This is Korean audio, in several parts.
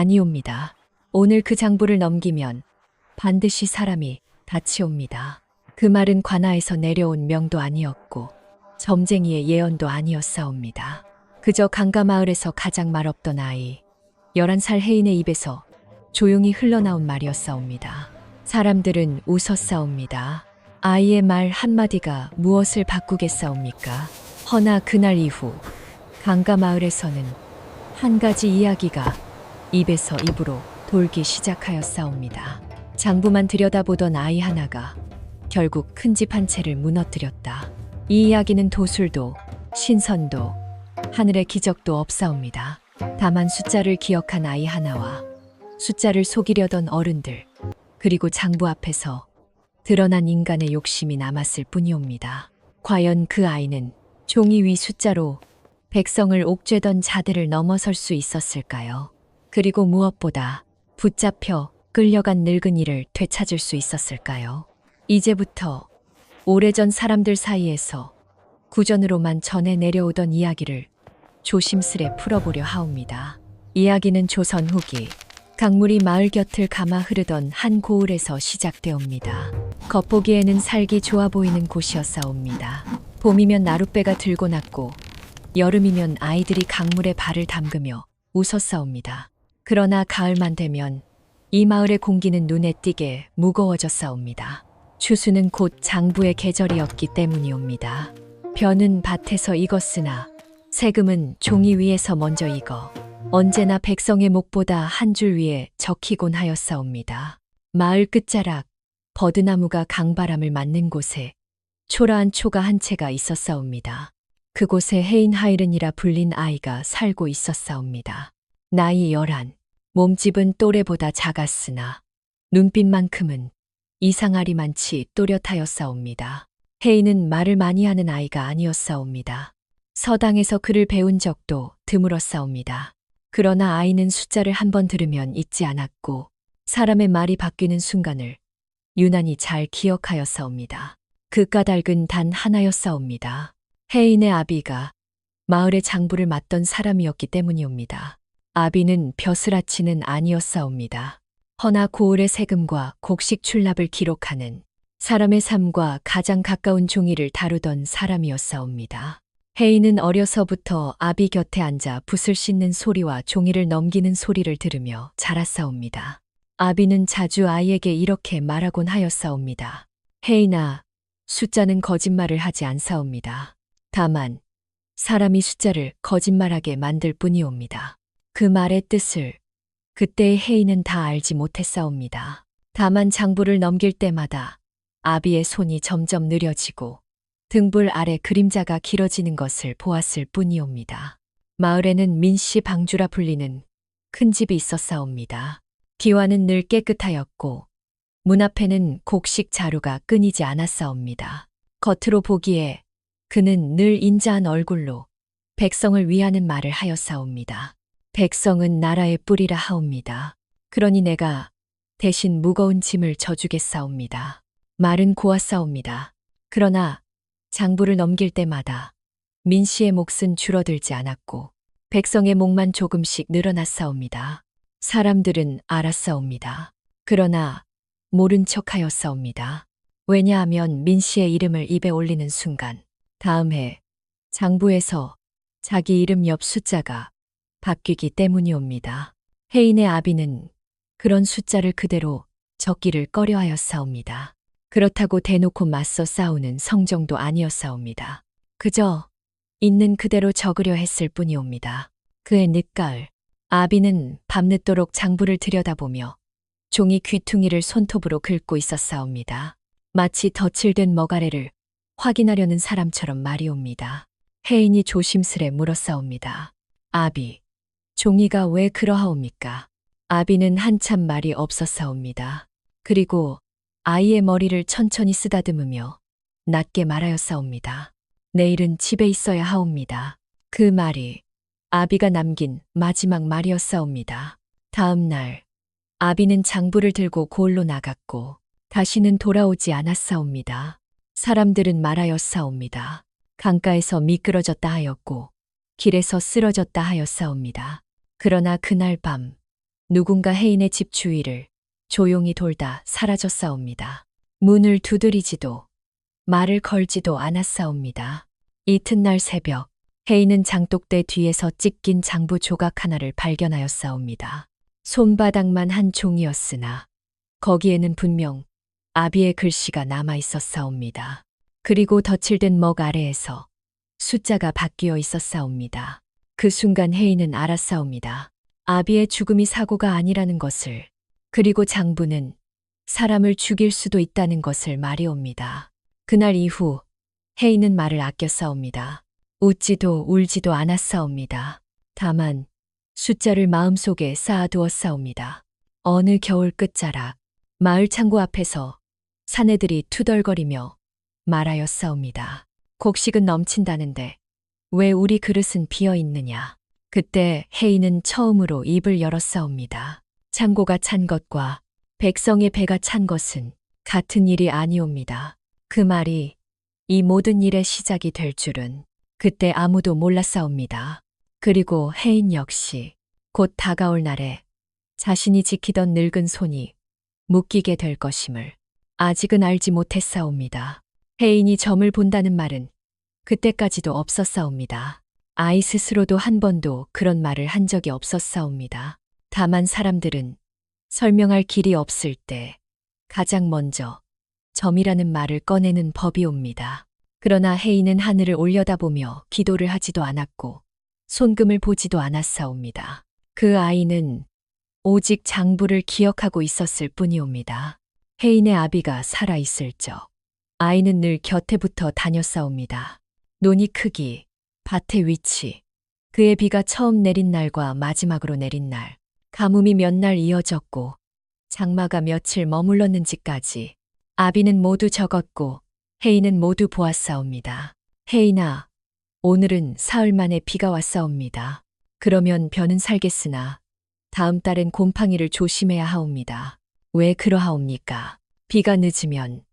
아니옵니다. 오늘 그 장부를 넘기면 반드시 사람이 다치옵니다. 그 말은 관아에서 내려온 명도 아니었고 점쟁이의 예언도 아니었사옵니다. 그저 강가마을에서 가장 말없던 아이 11살 혜인의 입에서 조용히 흘러나온 말이었사옵니다. 사람들은 웃었사옵니다. 아이의 말 한마디가 무엇을 바꾸겠사옵니까? 허나 그날 이후 강가마을에서는 한 가지 이야기가 입에서 입으로 돌기 시작하였사옵니다. 장부만 들여다보던 아이 하나가 결국 큰 집 한 채를 무너뜨렸다. 이 이야기는 도술도 신선도 하늘의 기적도 없사옵니다. 다만 숫자를 기억한 아이 하나와 숫자를 속이려던 어른들 그리고 장부 앞에서 드러난 인간의 욕심이 남았을 뿐이옵니다. 과연 그 아이는 종이 위 숫자로 백성을 옥죄던 자들을 넘어설 수 있었을까요? 그리고 무엇보다 붙잡혀 끌려간 늙은이를 되찾을 수 있었을까요? 이제부터 오래전 사람들 사이에서 구전으로만 전해 내려오던 이야기를 조심스레 풀어보려 하옵니다. 이야기는 조선 후기 강물이 마을 곁을 감아 흐르던 한 고을에서 시작되옵니다. 겉보기에는 살기 좋아 보이는 곳이었사옵니다. 봄이면 나룻배가 들고 났고 여름이면 아이들이 강물에 발을 담그며 웃었사옵니다. 그러나 가을만 되면 이 마을의 공기는 눈에 띄게 무거워졌사옵니다. 추수는 곧 장부의 계절이었기 때문이옵니다. 벼는 밭에서 익었으나 세금은 종이 위에서 먼저 익어 언제나 백성의 목보다 한 줄 위에 적히곤 하였사옵니다. 마을 끝자락 버드나무가 강바람을 맞는 곳에 초라한 초가 한 채가 있었사옵니다. 그곳에 혜인 하이른이라 불린 아이가 살고 있었사옵니다. 나이 11, 몸집은 또래보다 작았으나 눈빛만큼은 이상하리만치 또렷하였사옵니다. 혜인은 말을 많이 하는 아이가 아니었사옵니다. 서당에서 글을 배운 적도 드물었사옵니다. 그러나 아이는 숫자를 한번 들으면 잊지 않았고 사람의 말이 바뀌는 순간을 유난히 잘 기억하였사옵니다. 그 까닭은 단 하나였사옵니다. 혜인의 아비가 마을의 장부를 맡던 사람이었기 때문이옵니다. 아비는 벼슬아치는 아니었사옵니다. 허나 고을의 세금과 곡식 출납을 기록하는 사람의 삶과 가장 가까운 종이를 다루던 사람이었사옵니다. 혜인은 어려서부터 아비 곁에 앉아 붓을 씻는 소리와 종이를 넘기는 소리를 들으며 자랐사옵니다. 아비는 자주 아이에게 이렇게 말하곤 하였사옵니다. 혜인아, 숫자는 거짓말을 하지 않사옵니다. 다만 사람이 숫자를 거짓말하게 만들 뿐이옵니다. 그 말의 뜻을 그때의 혜인은 다 알지 못했사옵니다. 다만 장부를 넘길 때마다 아비의 손이 점점 느려지고 등불 아래 그림자가 길어지는 것을 보았을 뿐이옵니다. 마을에는 민씨 방주라 불리는 큰 집이 있었사옵니다. 기와는 늘 깨끗하였고 문 앞에는 곡식 자루가 끊이지 않았사옵니다. 겉으로 보기에 그는 늘 인자한 얼굴로 백성을 위하는 말을 하였사옵니다. 백성은 나라의 뿌리라 하옵니다. 그러니 내가 대신 무거운 짐을 져주겠사옵니다. 말은 고왔사옵니다. 그러나 장부를 넘길 때마다 민씨의 몫은 줄어들지 않았고 백성의 몫만 조금씩 늘어났사옵니다. 사람들은 알았사옵니다. 그러나 모른 척하였사옵니다. 왜냐하면 민씨의 이름을 입에 올리는 순간 다음 해 장부에서 자기 이름 옆 숫자가 바뀌기 때문이옵니다. 혜인의 아비는 그런 숫자를 그대로 적기를 꺼려하였사옵니다. 그렇다고 대놓고 맞서 싸우는 성정도 아니었사옵니다. 그저 있는 그대로 적으려 했을 뿐이옵니다. 그의 늦가을, 아비는 밤늦도록 장부를 들여다보며 종이 귀퉁이를 손톱으로 긁고 있었사옵니다. 마치 덧칠된 머가래를 확인하려는 사람처럼 말이옵니다. 혜인이 조심스레 물었사옵니다. 아비, 종이가 왜 그러하옵니까? 아비는 한참 말이 없었사옵니다. 그리고 아이의 머리를 천천히 쓰다듬으며 낮게 말하였사옵니다. 내일은 집에 있어야 하옵니다. 그 말이 아비가 남긴 마지막 말이었사옵니다. 다음 날 아비는 장부를 들고 고을로 나갔고 다시는 돌아오지 않았사옵니다. 사람들은 말하였사옵니다. 강가에서 미끄러졌다 하였고 길에서 쓰러졌다 하였사옵니다. 그러나 그날 밤 누군가 혜인의 집 주위를 조용히 돌다 사라졌사옵니다. 문을 두드리지도 말을 걸지도 않았사옵니다. 이튿날 새벽 혜인은 장독대 뒤에서 찢긴 장부 조각 하나를 발견하였사옵니다. 손바닥만 한 종이였으나 거기에는 분명 아비의 글씨가 남아 있었사옵니다. 그리고 덧칠된 먹 아래에서 숫자가 바뀌어 있었사옵니다. 그 순간 혜인은 알았사옵니다. 아비의 죽음이 사고가 아니라는 것을, 그리고 장부는 사람을 죽일 수도 있다는 것을 말이옵니다. 그날 이후 혜인은 말을 아꼈사옵니다. 웃지도 울지도 않았사옵니다. 다만 숫자를 마음속에 쌓아두었사옵니다. 어느 겨울 끝자락 마을 창고 앞에서 사내들이 투덜거리며 말하였사옵니다. 곡식은 넘친다는데 왜 우리 그릇은 비어 있느냐. 그때 혜인은 처음으로 입을 열었사옵니다. 창고가 찬 것과 백성의 배가 찬 것은 같은 일이 아니옵니다. 그 말이 이 모든 일의 시작이 될 줄은 그때 아무도 몰랐사옵니다. 그리고 혜인 역시 곧 다가올 날에 자신이 지키던 늙은 손이 묶이게 될 것임을 아직은 알지 못했사옵니다. 혜인이 점을 본다는 말은 그때까지도 없었사옵니다. 아이 스스로도 한 번도 그런 말을 한 적이 없었사옵니다. 다만 사람들은 설명할 길이 없을 때 가장 먼저 점이라는 말을 꺼내는 법이옵니다. 그러나 혜인은 하늘을 올려다보며 기도를 하지도 않았고 손금을 보지도 않았사옵니다. 그 아이는 오직 장부를 기억하고 있었을 뿐이옵니다. 혜인의 아비가 살아있을 적 아이는 늘 곁에 붙어 다녔사옵니다. 논이 크기, 밭의 위치, 그의 비가 처음 내린 날과 마지막으로 내린 날, 가뭄이 몇 날 이어졌고 장마가 며칠 머물렀는지까지 아비는 모두 적었고 혜인은 모두 보았사옵니다. 혜인아, 오늘은 사흘 만에 비가 왔사옵니다. 그러면 벼는 살겠으나 다음 달엔 곰팡이를 조심해야 하옵니다. 왜 그러하옵니까? 비가 늦으면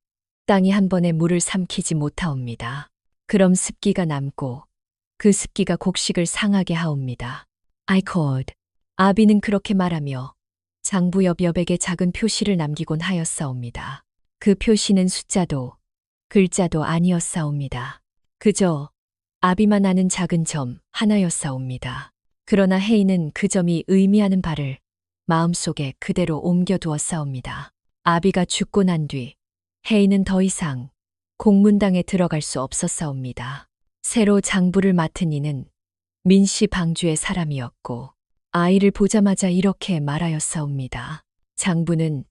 땅이 한 번에 물을 삼키지 못하옵니다. 그럼 습기가 남고 그 습기가 곡식을 상하게 하옵니다. 아이콜, 아비는 그렇게 말하며 장부 옆 여백에 작은 표시를 남기곤 하였사옵니다. 그 표시는 숫자도 글자도 아니었사옵니다. 그저 아비만 아는 작은 점 하나였사옵니다. 그러나 혜인은 그 점이 의미하는 바를 마음속에 그대로 옮겨두었사옵니다. 아비가 죽고 난 뒤 혜인은 더 이상 공문당에 들어갈 수 없었사옵니다. 새로 장부를 맡은 이는 민씨 방주의 사람이었고 아이를 보자마자 이렇게 말하였사옵니다. 장부는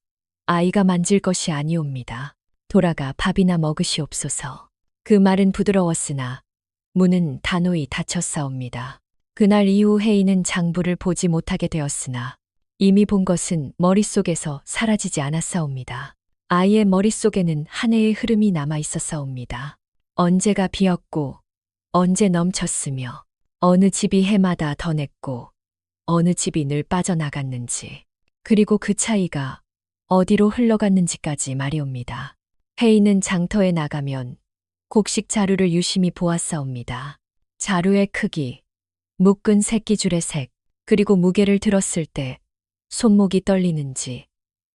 아이가 만질 것이 아니옵니다. 돌아가 밥이나 먹으시옵소서. 그 말은 부드러웠으나 문은 단호히 닫혔사옵니다. 그날 이후 혜인은 장부를 보지 못하게 되었으나 이미 본 것은 머릿속에서 사라지지 않았사옵니다. 아이의 머릿속에는 한 해의 흐름이 남아 있었사옵니다. 언제가 비었고 언제 넘쳤으며 어느 집이 해마다 더 냈고 어느 집이 늘 빠져나갔는지 그리고 그 차이가 어디로 흘러갔는지까지 말이옵니다. 혜인은 장터에 나가면 곡식 자루를 유심히 보았사옵니다. 자루의 크기, 묶은 새끼줄의 색, 그리고 무게를 들었을 때 손목이 떨리는지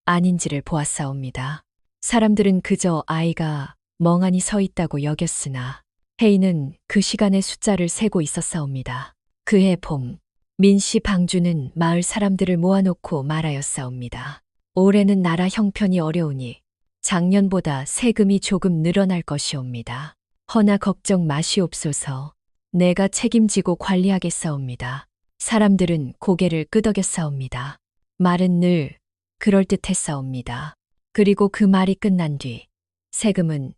아닌지를 보았사옵니다. 사람들은 그저 아이가 멍하니 서 있다고 여겼으나 혜인은 그 시간의 숫자를 세고 있었사옵니다. 그해 봄, 민씨 방주는 마을 사람들을 모아놓고 말하였사옵니다. 올해는 나라 형편이 어려우니 작년보다 세금이 조금 늘어날 것이옵니다. 허나 걱정 마시옵소서. 내가 책임지고 관리하겠사옵니다. 사람들은 고개를 끄덕였사옵니다. 말은 늘 그럴듯했사옵니다. 그리고 그 말이 끝난 뒤 세금은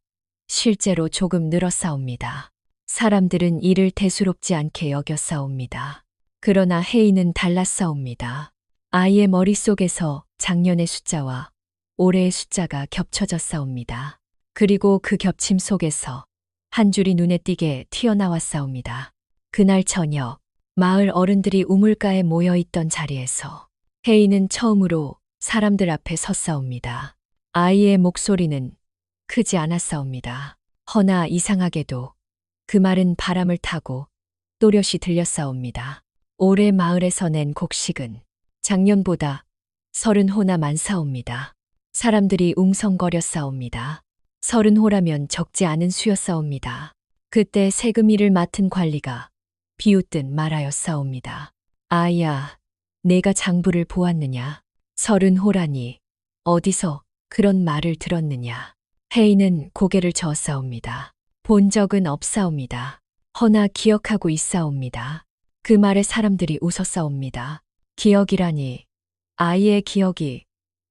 실제로 조금 늘었사옵니다. 사람들은 이를 대수롭지 않게 여겼사옵니다. 그러나 혜인은 달랐사옵니다. 아이의 머릿속에서 작년의 숫자와 올해의 숫자가 겹쳐졌사옵니다. 그리고 그 겹침 속에서 한 줄이 눈에 띄게 튀어나왔사옵니다. 그날 저녁 마을 어른들이 우물가에 모여있던 자리에서 혜인은 처음으로 사람들 앞에 섰사옵니다. 아이의 목소리는 크지 않았사옵니다. 허나 이상하게도 그 말은 바람을 타고 또렷이 들렸사옵니다. 올해 마을에서 낸 곡식은 작년보다 30호나 많사옵니다. 사람들이 웅성거려 싸웁니다. 30호라면 적지 않은 수였사옵니다. 그때 세금 일을 맡은 관리가 비웃듯 말하여 싸웁니다. 아야, 내가 장부를 보았느냐? 30호라니 어디서 그런 말을 들었느냐? 혜인은 고개를 저었사옵니다. 본 적은 없사옵니다. 허나 기억하고 있사옵니다. 그 말에 사람들이 웃었사옵니다. 기억이라니 아이의 기억이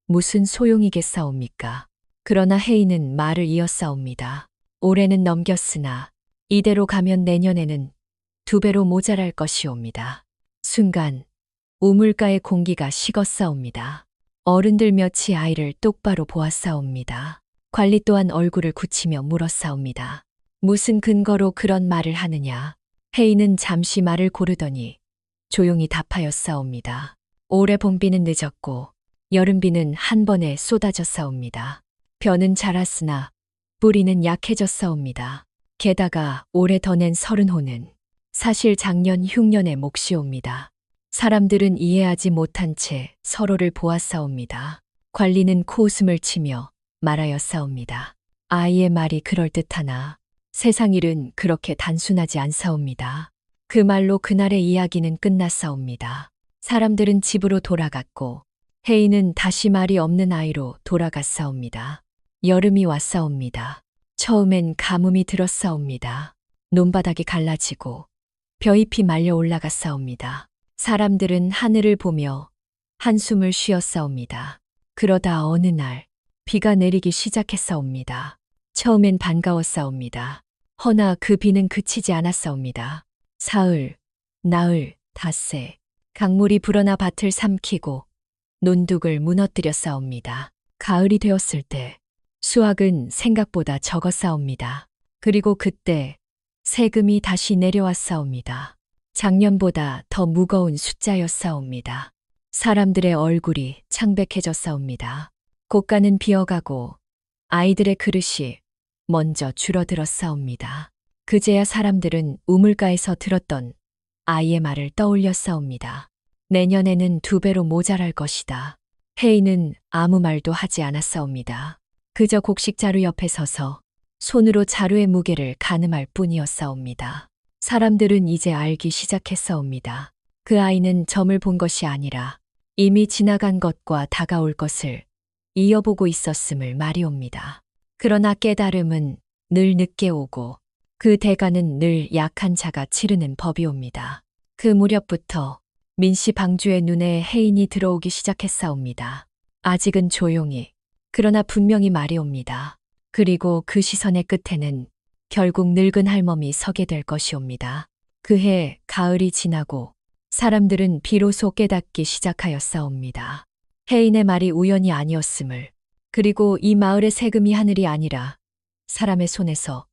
무슨 소용이겠사옵니까? 그러나 혜인은 말을 이었사옵니다. 올해는 넘겼으나 이대로 가면 내년에는 2배로 모자랄 것이옵니다. 순간 우물가의 공기가 식었사옵니다. 어른들 몇이 아이를 똑바로 보았사옵니다. 관리 또한 얼굴을 굳히며 물었사옵니다. 무슨 근거로 그런 말을 하느냐? 혜인은 잠시 말을 고르더니 조용히 답하였사옵니다. 올해 봄비는 늦었고 여름비는 한 번에 쏟아졌사옵니다. 벼는 자랐으나 뿌리는 약해졌사옵니다. 게다가 올해 더 낸 30호는 사실 작년 흉년의 몫이옵니다. 사람들은 이해하지 못한 채 서로를 보았사옵니다. 관리는 코웃음을 치며 말하였사옵니다. 아이의 말이 그럴듯하나 세상 일은 그렇게 단순하지 않사옵니다. 그 말로 그날의 이야기는 끝났사옵니다. 사람들은 집으로 돌아갔고 혜인은 다시 말이 없는 아이로 돌아갔사옵니다. 여름이 왔사옵니다. 처음엔 가뭄이 들었사옵니다. 논바닥이 갈라지고 벼잎이 말려 올라갔사옵니다. 사람들은 하늘을 보며 한숨을 쉬었사옵니다. 그러다 어느 날 비가 내리기 시작했사옵니다. 처음엔 반가웠사옵니다. 허나 그 비는 그치지 않았사옵니다. 사흘, 나흘, 닷새, 강물이 불어나 밭을 삼키고 논둑을 무너뜨렸사옵니다. 가을이 되었을 때 수확은 생각보다 적었사옵니다. 그리고 그때 세금이 다시 내려왔사옵니다. 작년보다 더 무거운 숫자였사옵니다. 사람들의 얼굴이 창백해졌사옵니다. 곳간은 비어가고 아이들의 그릇이 먼저 줄어들었사옵니다. 그제야 사람들은 우물가에서 들었던 아이의 말을 떠올렸사옵니다. 내년에는 2배로 모자랄 것이다. 혜인은 아무 말도 하지 않았사옵니다. 그저 곡식 자루 옆에 서서 손으로 자루의 무게를 가늠할 뿐이었사옵니다. 사람들은 이제 알기 시작했사옵니다. 그 아이는 점을 본 것이 아니라 이미 지나간 것과 다가올 것을 이어보고 있었음을 말이옵니다. 그러나 깨달음은 늘 늦게 오고 그 대가는 늘 약한 자가 치르는 법이옵니다. 그 무렵부터 민씨 방주의 눈에 혜인이 들어오기 시작했사옵니다. 아직은 조용히, 그러나 분명히 말이옵니다. 그리고 그 시선의 끝에는 결국 늙은 할멈이 서게 될 것이옵니다. 그해 가을이 지나고 사람들은 비로소 깨닫기 시작하였사옵니다. 혜인의 말이 우연이 아니었음을, 그리고 이 마을의 세금이 하늘이 아니라 사람의 손에서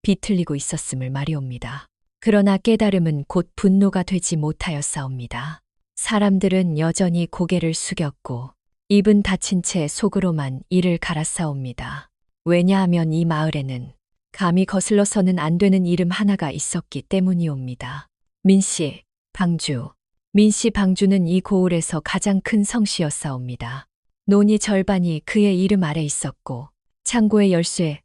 비틀리고 있었음을 말이옵니다. 그러나 깨달음은 곧 분노가 되지 못하였사옵니다. 사람들은 여전히 고개를 숙였고 입은 닫힌 채 속으로만 이를 갈았사옵니다. 왜냐하면 이 마을에는 감히 거슬러서는 안 되는 이름 하나가 있었기 때문이옵니다. 민씨, 방주. 민씨 방주는 이 고을에서 가장 큰 성씨였사옵니다. 논이 절반이 그의 이름 아래 있었고 창고의 열쇠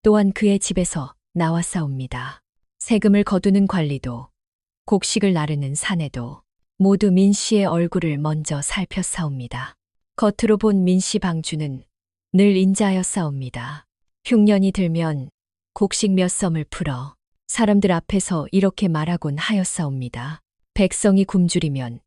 또한 그의 집에서 나왔사옵니다. 세금을 거두는 관리도 곡식을 나르는 사내도 모두 민씨의 얼굴을 먼저 살폈사옵니다. 겉으로 본 민씨 방주는 늘 인자하였사옵니다. 흉년이 들면 곡식 몇 섬을 풀어 사람들 앞에서 이렇게 말하곤 하였사옵니다. 백성이 굶주리면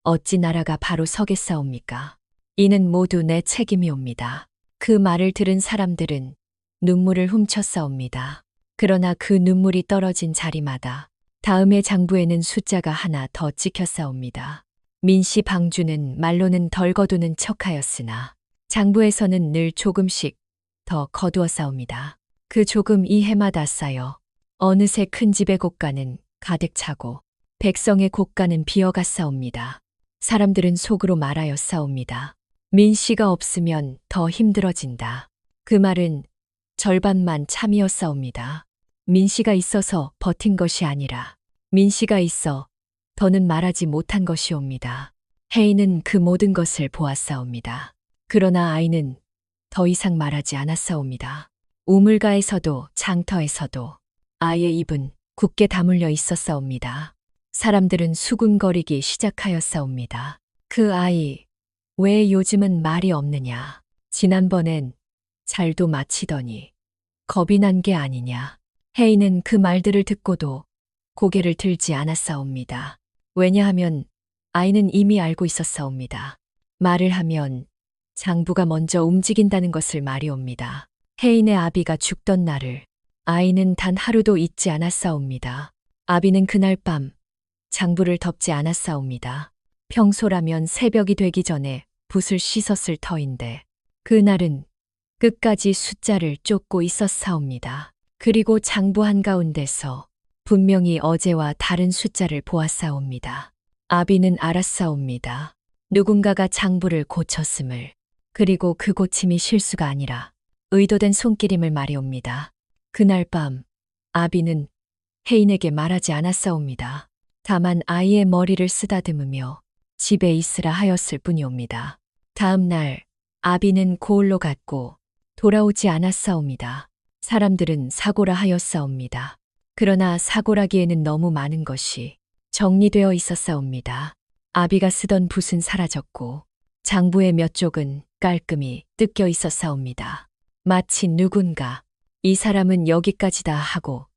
어찌 나라가 바로 서겠사옵니까? 이는 모두 내 책임이옵니다. 그 말을 들은 사람들은 눈물을 훔쳤사옵니다. 그러나 그 눈물이 떨어진 자리마다 다음의 장부에는 숫자가 하나 더 찍혔사옵니다. 민씨 방주는 말로는 덜 거두는 척하였으나 장부에서는 늘 조금씩 더 거두었사옵니다. 그 조금 이 해마다 쌓여 어느새 큰 집의 곳간은 가득 차고 백성의 곳간은 비어갔사옵니다. 사람들은 속으로 말하였사옵니다. 민씨가 없으면 더 힘들어진다. 그 말은 절반만 참이었사옵니다. 민씨가 있어서 버틴 것이 아니라 민씨가 있어 더는 말하지 못한 것이옵니다. 혜인은 그 모든 것을 보았사옵니다. 그러나 아이는 더 이상 말하지 않았사옵니다. 우물가에서도 장터에서도 아이의 입은 굳게 다물려 있었사옵니다. 사람들은 수군거리기 시작하였사옵니다. 그 아이, 왜 요즘은 말이 없느냐? 지난번엔 잘도 마치더니 겁이 난 게 아니냐? 혜인은 그 말들을 듣고도 고개를 들지 않았사옵니다. 왜냐하면 아이는 이미 알고 있었사옵니다. 말을 하면 장부가 먼저 움직인다는 것을 말이옵니다. 혜인의 아비가 죽던 날을 아이는 단 하루도 잊지 않았사옵니다. 아비는 그날 밤 장부를 덮지 않았사옵니다. 평소라면 새벽이 되기 전에 붓을 씻었을 터인데 그날은 끝까지 숫자를 쫓고 있었사옵니다. 그리고 장부 한가운데서 분명히 어제와 다른 숫자를 보았사옵니다. 아비는 알았사옵니다. 누군가가 장부를 고쳤음을. 그리고 그 고침이 실수가 아니라 의도된 손길임을 말이옵니다. 그날 밤 아비는 혜인에게 말하지 않았사옵니다. 다만 아이의 머리를 쓰다듬으며 집에 있으라 하였을 뿐이옵니다. 다음 날 아비는 고을로 갔고 돌아오지 않았사옵니다. 사람들은 사고라 하였사옵니다. 그러나 사고라기에는 너무 많은 것이 정리되어 있었사옵니다. 아비가 쓰던 붓은 사라졌고 장부의 몇 쪽은 깔끔히 뜯겨 있었사옵니다. 마치 누군가 이 사람은 여기까지다 하고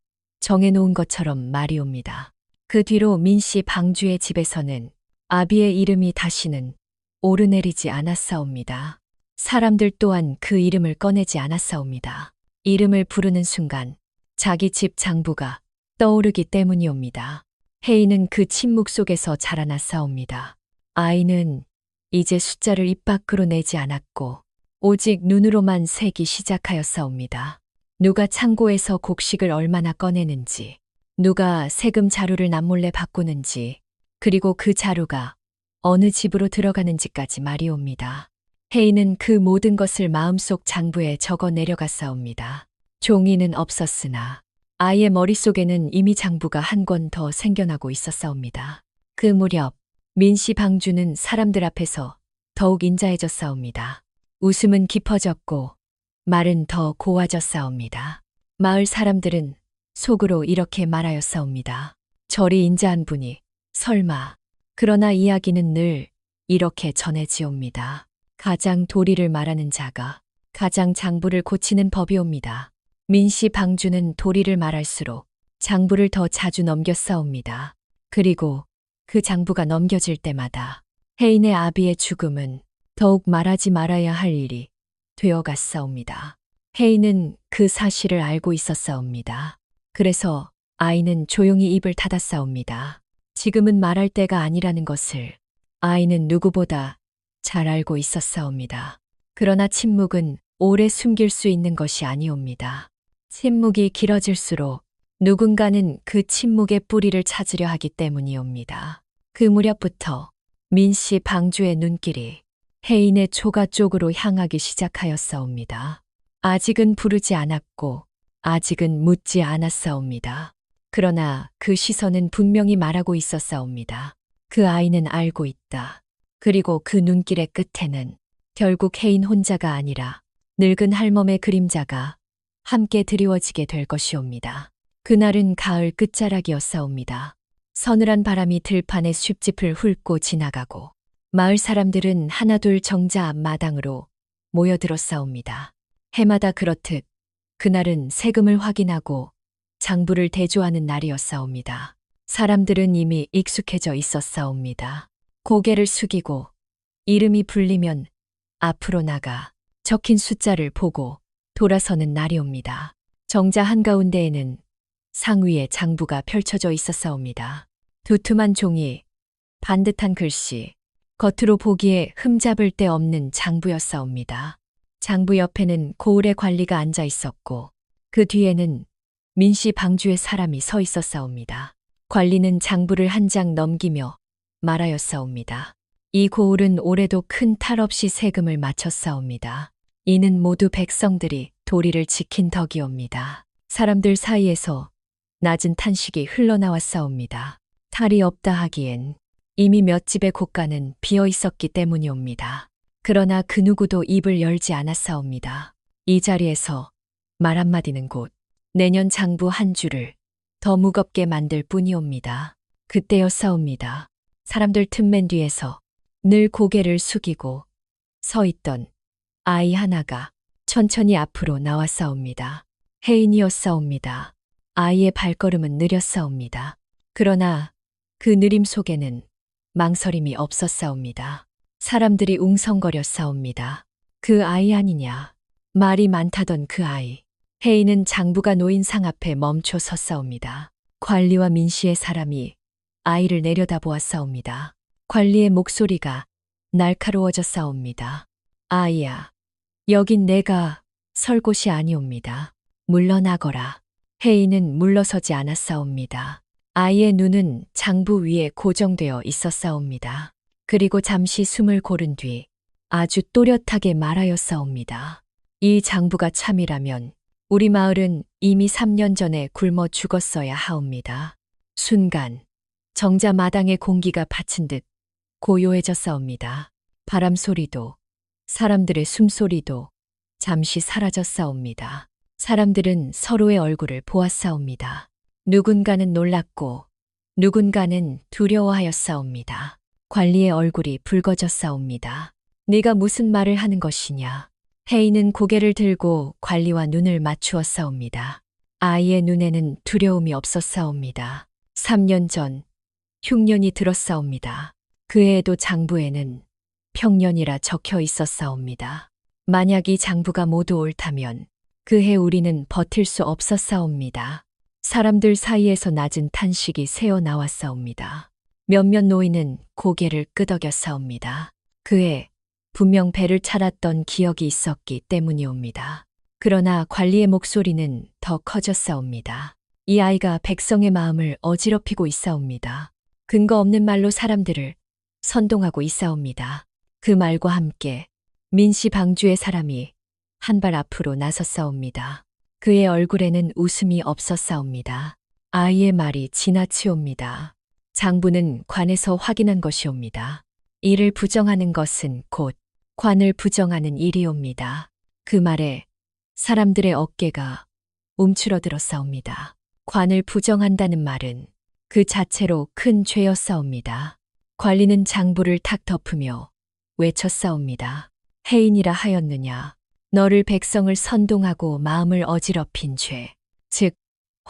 정해놓은 것처럼 말이옵니다. 그 뒤로 민씨 방주의 집에서는 아비의 이름이 다시는 오르내리지 않았사옵니다. 사람들 또한 그 이름을 꺼내지 않았사옵니다. 이름을 부르는 순간 자기 집 장부가 떠오르기 때문이옵니다. 혜인은 그 침묵 속에서 자라났사옵니다. 아이는 이제 숫자를 입 밖으로 내지 않았고 오직 눈으로만 세기 시작하였사옵니다. 누가 창고에서 곡식을 얼마나 꺼내는지, 누가 세금 자루를 남몰래 바꾸는지, 그리고 그 자루가 어느 집으로 들어가는지까지 말이옵니다. 혜인은 그 모든 것을 마음속 장부에 적어 내려갔사옵니다. 종이는 없었으나 아이의 머릿속에는 이미 장부가 한 권 더 생겨나고 있었사옵니다. 그 무렵 민씨 방주는 사람들 앞에서 더욱 인자해졌사옵니다. 웃음은 깊어졌고 말은 더 고와졌사옵니다. 마을 사람들은 속으로 이렇게 말하였사옵니다. 저리 인자한 분이 설마. 그러나 이야기는 늘 이렇게 전해지옵니다. 가장 도리를 말하는 자가 가장 장부를 고치는 법이옵니다. 민씨 방주는 도리를 말할수록 장부를 더 자주 넘겼사옵니다. 그리고 그 장부가 넘겨질 때마다 혜인의 아비의 죽음은 더욱 말하지 말아야 할 일이 되어갔사옵니다. 혜인은 그 사실을 알고 있었사옵니다. 그래서 아이는 조용히 입을 닫았사옵니다. 지금은 말할 때가 아니라는 것을 아이는 누구보다 잘 알고 있었사옵니다. 그러나 침묵은 오래 숨길 수 있는 것이 아니옵니다. 침묵이 길어질수록 누군가는 그 침묵의 뿌리를 찾으려 하기 때문이옵니다. 그 무렵부터 민씨 방주의 눈길이 혜인의 초가 쪽으로 향하기 시작하였사옵니다. 아직은 부르지 않았고 아직은 묻지 않았사옵니다. 그러나 그 시선은 분명히 말하고 있었사옵니다. 그 아이는 알고 있다. 그리고 그 눈길의 끝에는 결국 혜인 혼자가 아니라 늙은 할멈의 그림자가 함께 드리워지게 될 것이옵니다. 그날은 가을 끝자락이었사옵니다. 서늘한 바람이 들판의 슑집을 훑고 지나가고 마을 사람들은 하나둘 정자 앞마당으로 모여들었사옵니다. 해마다 그렇듯 그날은 세금을 확인하고 장부를 대조하는 날이었사옵니다. 사람들은 이미 익숙해져 있었사옵니다. 고개를 숙이고 이름이 불리면 앞으로 나가 적힌 숫자를 보고 돌아서는 날이옵니다. 정자 한가운데에는 상위에 장부가 펼쳐져 있었사옵니다. 두툼한 종이, 반듯한 글씨, 겉으로 보기에 흠잡을 데 없는 장부였사옵니다. 장부 옆에는 고을의 관리가 앉아 있었고 그 뒤에는 민씨 방주의 사람이 서 있었사옵니다. 관리는 장부를 한 장 넘기며 말하였사옵니다. 이 고을은 올해도 큰 탈 없이 세금을 마쳤사옵니다. 이는 모두 백성들이 도리를 지킨 덕이옵니다. 사람들 사이에서 낮은 탄식이 흘러나왔사옵니다. 탈이 없다 하기엔 이미 몇 집의 곳간은 비어 있었기 때문이옵니다. 그러나 그 누구도 입을 열지 않았사옵니다. 이 자리에서 말 한마디는 곧 내년 장부 한 주를 더 무겁게 만들 뿐이옵니다. 그때였사옵니다. 사람들 틈맨 뒤에서 늘 고개를 숙이고 서 있던 아이 하나가 천천히 앞으로 나왔사옵니다. 혜인이었사옵니다. 아이의 발걸음은 느렸사옵니다. 그러나 그 느림 속에는 망설임이 없었사옵니다. 사람들이 웅성거렸사옵니다. 그 아이 아니냐. 말이 많다던 그 아이. 혜인은 장부가 놓인 상 앞에 멈춰 섰사옵니다. 관리와 민씨의 사람이 아이를 내려다보았사옵니다. 관리의 목소리가 날카로워졌사옵니다. 아이야, 여긴 내가 설 곳이 아니옵니다. 물러나거라. 혜인은 물러서지 않았사옵니다. 아이의 눈은 장부 위에 고정되어 있었사옵니다. 그리고 잠시 숨을 고른 뒤 아주 또렷하게 말하였사옵니다. 이 장부가 참이라면 우리 마을은 이미 3년 전에 굶어 죽었어야 하옵니다. 순간 정자 마당의 공기가 받친 듯 고요해졌사옵니다. 바람 소리도 사람들의 숨소리도 잠시 사라졌사옵니다. 사람들은 서로의 얼굴을 보았사옵니다. 누군가는 놀랐고 누군가는 두려워하였사옵니다. 관리의 얼굴이 붉어졌사옵니다. 네가 무슨 말을 하는 것이냐. 혜인은 고개를 들고 관리와 눈을 맞추었사옵니다. 아이의 눈에는 두려움이 없었사옵니다. 3년 전 흉년이 들었사옵니다. 그 해에도 장부에는 평년이라 적혀 있었사옵니다. 만약 이 장부가 모두 옳다면 그 해 우리는 버틸 수 없었사옵니다. 사람들 사이에서 낮은 탄식이 새어 나왔사옵니다. 몇몇 노인은 고개를 끄덕였사옵니다. 그해 분명 배를 차렸던 기억이 있었기 때문이옵니다. 그러나 관리의 목소리는 더 커졌사옵니다. 이 아이가 백성의 마음을 어지럽히고 있사옵니다. 근거 없는 말로 사람들을 선동하고 있사옵니다. 그 말과 함께 민씨 방주의 사람이 한 발 앞으로 나섰사옵니다. 그의 얼굴에는 웃음이 없었사옵니다. 아이의 말이 지나치옵니다. 장부는 관에서 확인한 것이옵니다. 이를 부정하는 것은 곧 관을 부정하는 일이옵니다. 그 말에 사람들의 어깨가 움츠러들었사옵니다. 관을 부정한다는 말은 그 자체로 큰 죄였사옵니다. 관리는 장부를 탁 덮으며 외쳤사옵니다. 혜인이라 하였느냐. 너를 백성을 선동하고 마음을 어지럽힌 죄, 즉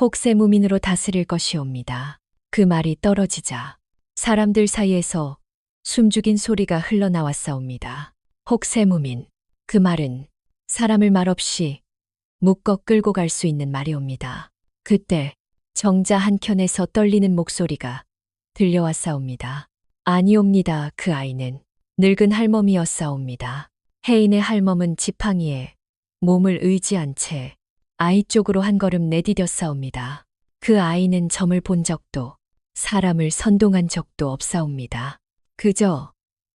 혹세무민으로 다스릴 것이옵니다. 그 말이 떨어지자 사람들 사이에서 숨죽인 소리가 흘러나왔사옵니다. 혹세무민, 그 말은 사람을 말없이 묶어 끌고 갈 수 있는 말이옵니다. 그때 정자 한켠에서 떨리는 목소리가 들려왔사옵니다. 아니옵니다. 그 아이는 늙은 할멈이었사옵니다. 혜인의 할멈은 지팡이에 몸을 의지한 채 아이 쪽으로 한 걸음 내디뎠사옵니다. 그 아이는 점을 본 적도 사람을 선동한 적도 없사옵니다. 그저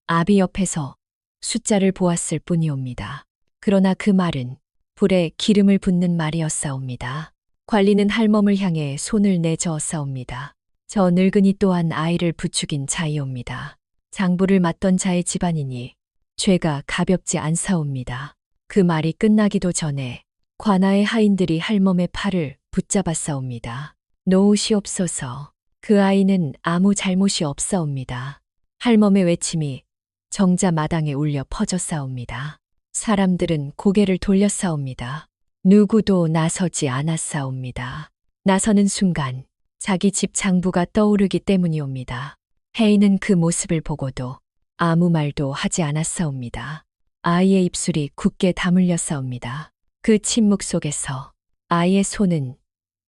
아비 옆에서 숫자를 보았을 뿐이옵니다. 그러나 그 말은 불에 기름을 붓는 말이었사옵니다. 관리는 할멈을 향해 손을 내저었사옵니다. 저 늙은이 또한 아이를 부추긴 자이옵니다. 장부를 맡던 자의 집안이니 죄가 가볍지 않사옵니다. 그 말이 끝나기도 전에 관아의 하인들이 할멈의 팔을 붙잡았사옵니다. 놓으시옵소서. 그 아이는 아무 잘못이 없사옵니다. 할멈의 외침이 정자 마당에 울려 퍼졌사옵니다. 사람들은 고개를 돌렸사옵니다. 누구도 나서지 않았사옵니다. 나서는 순간 자기 집 장부가 떠오르기 때문이옵니다. 혜인은 그 모습을 보고도 아무 말도 하지 않았사옵니다. 아이의 입술이 굳게 다물렸사옵니다. 그 침묵 속에서 아이의 손은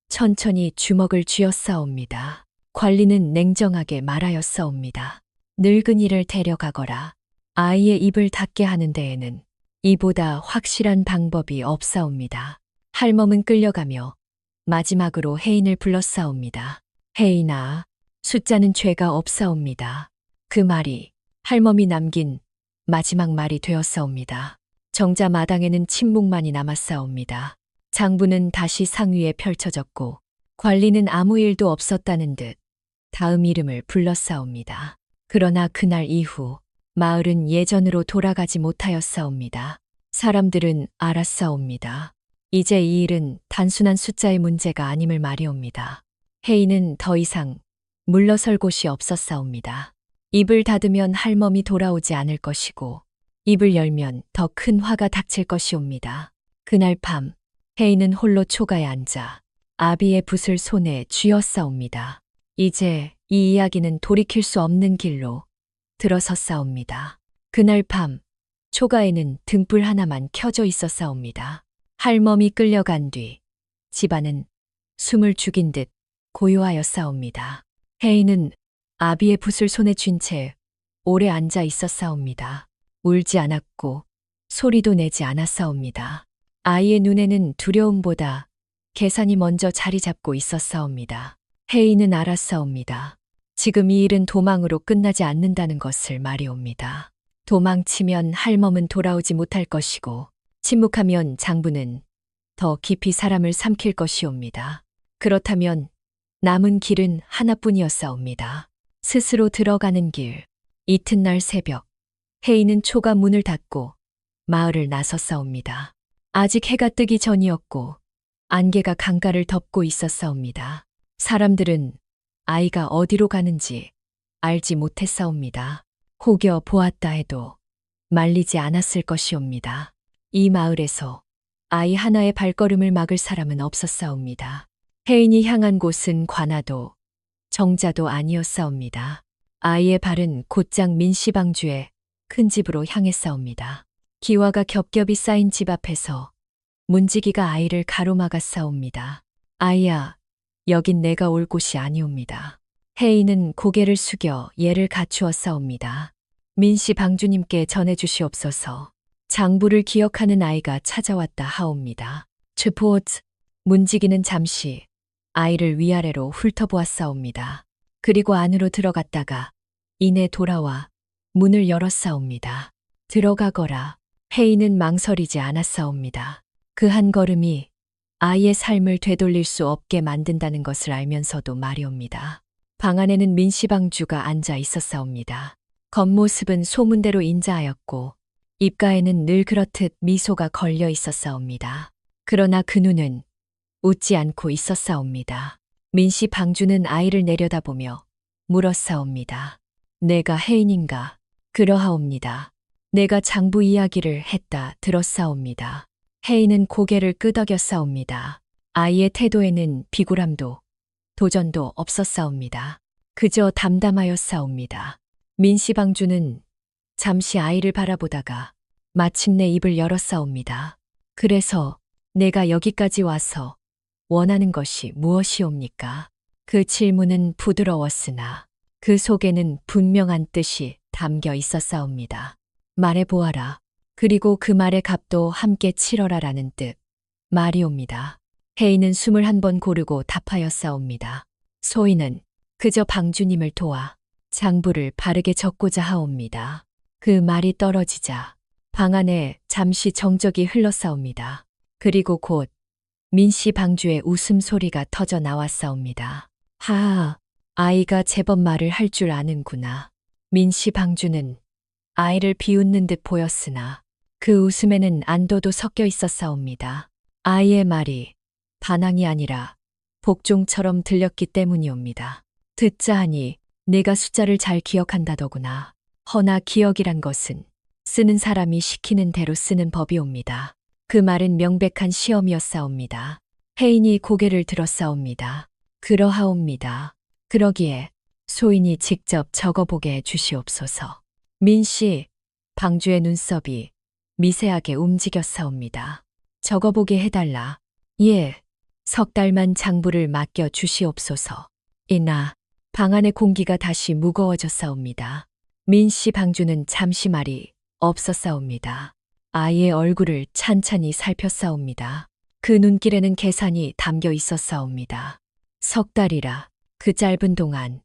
천천히 주먹을 쥐었사옵니다. 관리는 냉정하게 말하였사옵니다. 늙은이를 데려가거라. 아이의 입을 닫게 하는 데에는 이보다 확실한 방법이 없사옵니다. 할멈은 끌려가며 마지막으로 혜인을 불렀사옵니다. 혜인아, 숫자는 죄가 없사옵니다. 그 말이 할멈이 남긴 마지막 말이 되었사옵니다. 정자 마당에는 침묵만이 남았사옵니다. 장부는 다시 상 위에 펼쳐졌고 관리는 아무 일도 없었다는 듯 다음 이름을 불렀사옵니다. 그러나 그날 이후 마을은 예전으로 돌아가지 못하였사옵니다. 사람들은 알았사옵니다. 이제 이 일은 단순한 숫자의 문제가 아님을 말이옵니다. 혜인은 더 이상 물러설 곳이 없었사옵니다. 입을 닫으면 할멈이 돌아오지 않을 것이고 입을 열면 더 큰 화가 닥칠 것이옵니다. 그날 밤 혜인은 홀로 초가에 앉아 아비의 붓을 손에 쥐었사옵니다. 이제 이 이야기는 돌이킬 수 없는 길로 들어섰사옵니다. 그날 밤 초가에는 등불 하나만 켜져 있었사옵니다. 할멈이 끌려간 뒤 집안은 숨을 죽인 듯 고요하였사옵니다. 혜인은 아비의 붓을 손에 쥔 채 오래 앉아 있었사옵니다. 울지 않았고 소리도 내지 않았사옵니다. 아이의 눈에는 두려움보다 계산이 먼저 자리 잡고 있었사옵니다. 혜인은 알았사옵니다. 지금 이 일은 도망으로 끝나지 않는다는 것을 말이옵니다. 도망치면 할멈은 돌아오지 못할 것이고 침묵하면 장부는 더 깊이 사람을 삼킬 것이옵니다. 그렇다면 남은 길은 하나뿐이었사옵니다. 스스로 들어가는 길. 이튿날 새벽 혜인은 초가 문을 닫고 마을을 나섰사옵니다. 아직 해가 뜨기 전이었고 안개가 강가를 덮고 있었사옵니다. 사람들은 아이가 어디로 가는지 알지 못했사옵니다. 혹여 보았다 해도 말리지 않았을 것이옵니다. 이 마을에서 아이 하나의 발걸음을 막을 사람은 없었사옵니다. 혜인이 향한 곳은 관아도 정자도 아니었사옵니다. 아이의 발은 곧장 민씨방주의 큰 집으로 향했사옵니다. 기와가 겹겹이 쌓인 집 앞에서 문지기가 아이를 가로막았사옵니다. 아이야, 여긴 내가 올 곳이 아니옵니다. 혜인은 고개를 숙여 예를 갖추었사옵니다. 민씨 방주님께 전해주시옵소서. 장부를 기억하는 아이가 찾아왔다 하옵니다. 츠포츠 문지기는 잠시 아이를 위아래로 훑어보았사옵니다. 그리고 안으로 들어갔다가 이내 돌아와 문을 열었사옵니다. 들어가거라. 혜인은 망설이지 않았사옵니다. 그 한 걸음이 아이의 삶을 되돌릴 수 없게 만든다는 것을 알면서도 말이옵니다. 방 안에는 민씨방주가 앉아 있었사옵니다. 겉모습은 소문대로 인자하였고 입가에는 늘 그렇듯 미소가 걸려 있었사옵니다. 그러나 그 눈은 웃지 않고 있었사옵니다. 민씨방주는 아이를 내려다보며 물었사옵니다. 내가 혜인인가? 그러하옵니다. 내가 장부 이야기를 했다 들었사옵니다. 혜인은 고개를 끄덕였사옵니다. 아이의 태도에는 비굴함도 도전도 없었사옵니다. 그저 담담하였사옵니다. 민씨방주는 잠시 아이를 바라보다가 마침내 입을 열었사옵니다. 그래서 내가 여기까지 와서 원하는 것이 무엇이옵니까? 그 질문은 부드러웠으나 그 속에는 분명한 뜻이 담겨 있었사옵니다. 말해보아라. 그리고 그 말의 값도 함께 치러라라는 뜻. 말이옵니다. 혜인은 숨을 한 번 고르고 답하였사옵니다. 소인은 그저 방주님을 도와 장부를 바르게 적고자 하옵니다. 그 말이 떨어지자 방 안에 잠시 정적이 흘렀사옵니다. 그리고 곧 민씨 방주의 웃음소리가 터져 나왔사옵니다. 하하, 아이가 제법 말을 할 줄 아는구나. 민씨 방주는 아이를 비웃는 듯 보였으나 그 웃음에는 안도도 섞여 있었사옵니다. 아이의 말이 반항이 아니라 복종처럼 들렸기 때문이옵니다. 듣자 하니 내가 숫자를 잘 기억한다더구나. 허나 기억이란 것은 쓰는 사람이 시키는 대로 쓰는 법이옵니다. 그 말은 명백한 시험이었사옵니다. 혜인이 고개를 들었사옵니다. 그러하옵니다. 그러기에 소인이 직접 적어보게 해 주시옵소서. 민씨, 방주의 눈썹이 미세하게 움직였사옵니다. 적어보게 해달라. 예, 석 달만 장부를 맡겨 주시옵소서. 이나 방 안의 공기가 다시 무거워졌사옵니다. 민씨 방주는 잠시 말이 없었사옵니다. 아이의 얼굴을 찬찬히 살폈사옵니다. 그 눈길에는 계산이 담겨 있었사옵니다. 석 달이라 그 짧은 동안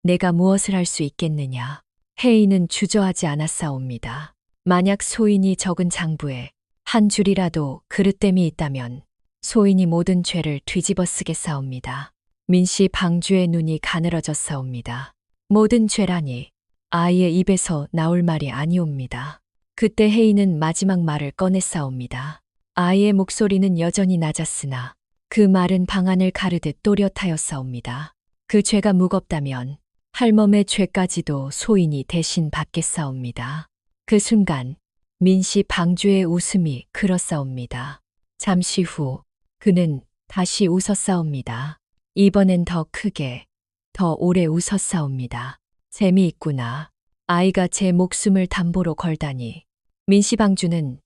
내가 무엇을 할 수 있겠느냐. 혜인은 주저하지 않았사옵니다. 만약 소인이 적은 장부에 한 줄이라도 그릇됨이 있다면 소인이 모든 죄를 뒤집어 쓰겠사옵니다. 민씨 방주의 눈이 가늘어졌사옵니다. 모든 죄라니 아이의 입에서 나올 말이 아니옵니다. 그때 혜인은 마지막 말을 꺼냈사옵니다. 아이의 목소리는 여전히 낮았으나 그 말은 방안을 가르듯 또렷하였사옵니다. 그 죄가 무겁다면 할멈의 죄까지도 소인이 대신 받겠사옵니다. 그 순간 민씨 방주의 웃음이 그렇사옵니다. 잠시 후 그는 다시 웃었사옵니다. 이번엔 더 크게, 더 오래 웃었사옵니다. 재미있구나. 아이가 제 목숨을 담보로 걸다니. 민씨 방주는